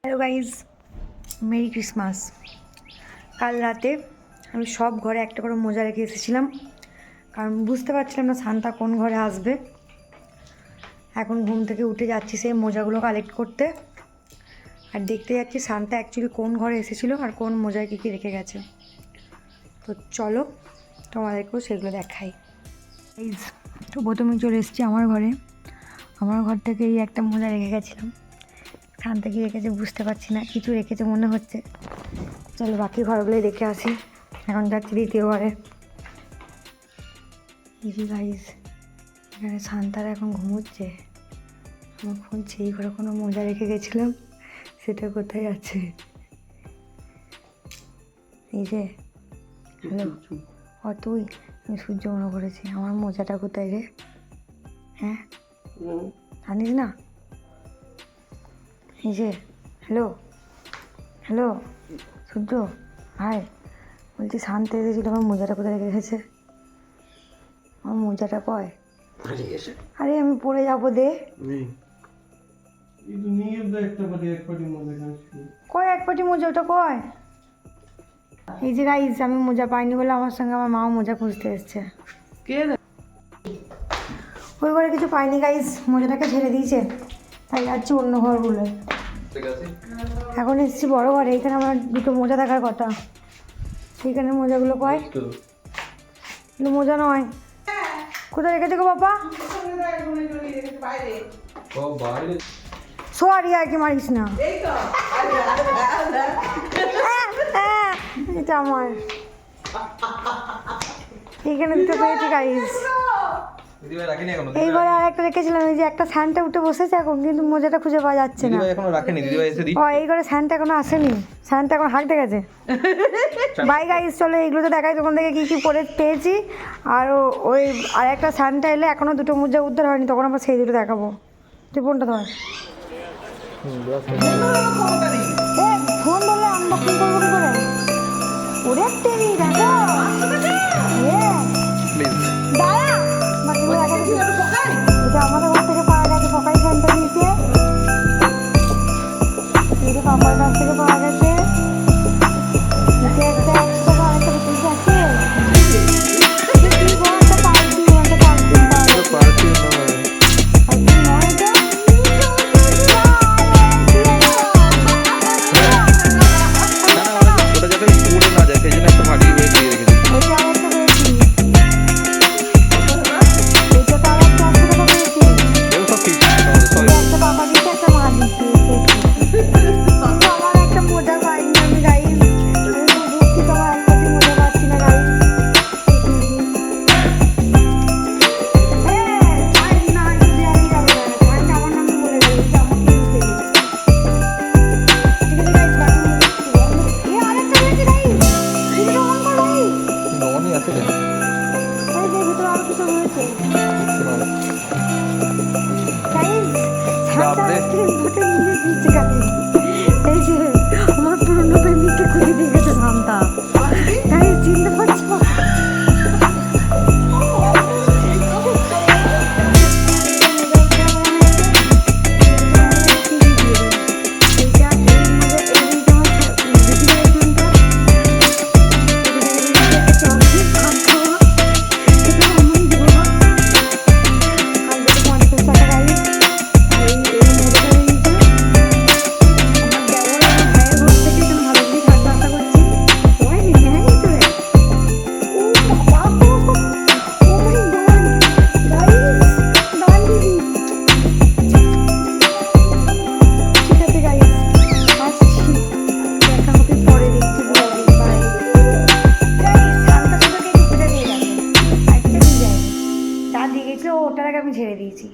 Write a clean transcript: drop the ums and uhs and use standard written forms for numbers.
Hello guys, merry Christmas. কাল রাতে আমি সব ঘরে একটা করে মোজা রেখে এসেছিলাম, কারণ বুঝতে পারছিলাম না সান্তা কোন ঘরে আসবে। এখন ঘুম থেকে উঠে যাচ্ছি সেই মোজাগুলো কালেক্ট করতে, আর দেখতে যাচ্ছি সান্তা অ্যাকচুয়ালি কোন ঘরে এসেছিলো আর কোন মোজায় কী কী রেখে গেছে। তো চলো তোমাদেরকেও সেগুলো দেখাই। গাইজ, তো প্রথমে চলে এসেছি আমার ঘরে। আমার ঘর থেকে এই একটা মোজা রেখে গেছিলাম। সান্তা কি রেখেছে বুঝতে পারছি না, কিছু রেখেছে মনে হচ্ছে। চলো বাকি ঘরগুলোই দেখে আসি। এখন যাচ্ছি দ্বিতীয় ঘরে। ইজি গাইস, এখানে সান্তারা এখন ঘুমোচ্ছে। আমার ফোন সেই ঘরে কোনো মোজা রেখে গেছিলাম, সেটা কোথায় আছে? এই যে হ্যালো, তুই, আমি সূর্য মনে করেছি। আমার মোজাটা কোথায় রে? হ্যাঁ জানিস না? এই যে হ্যালো হ্যালো সূর্য, হাই। বলছি শান্তি এসেছিল, আমার মোজাটা কোথায় রেখে গেছে? আমার মোজাটা কয়? আরে আমি পড়ে যাবো, দে। কয় এক পাটি মোজা, ওটা কয়? এই যে গাইজ, আমি মোজা পাইনি বলে আমার সঙ্গে আমার মাও মোজা খুঁজতে এসছে। ওই ঘরে কিছু পাইনি গাইজ, মোজাটাকে ছেড়ে দিয়েছে, তাই যাচ্ছি অন্য ঘরগুলো। এখন এসেছি বড় ঘরে, এইখানে আমার দুটো মোজা থাকার কথা। এইখানে মোজাগুলো কয়? এগুলো মোজা নয়। কোথায় রেখেছে গো বাবা? সরি, আর কি মারিস না। এটা আমার, এইখানে দুটো পেয়েছি গাইজ। এইবার আর একটা রেখেছিলাম, এই যে একটা স্যান্টা উঠে বসেছে এখন, কিন্তু মোজাটা খুঁজে পাওয়া যাচ্ছে না। এই ঘরে স্যান্টা এখনো আসেনি, স্যান্টা এখন হাঁটতে গেছে। বাই গাইজ, চলো এইগুলো তো দেখাই তখন থেকে কী কী করে পেয়েছি। আর ওই আর একটা স্যান্টা এলে এখনো দুটো মোজা উদ্ধার হয়নি, তখন আবার সেই দুটো দেখাবো। তুই ফোনটা ধর। ফোন ধরলে আনবক্সিং করবো কি করে? ওরে টেরি দেখো, দাঁড়া। এটা আমাদের ঘর থেকে পাওয়া গেছে, পকাই ফ্যানটা দিয়েছে। এটা পাপার কাছ থেকে পাওয়া গেছে। একটা একশো আরেকটা বিক্রি আছে। আমার পুরনো প্রেমিককে খুঁজে দিয়ে গেছে শান্তা। চিনতে পারছি ওটার আগে আমি ছেড়ে দিয়েছি।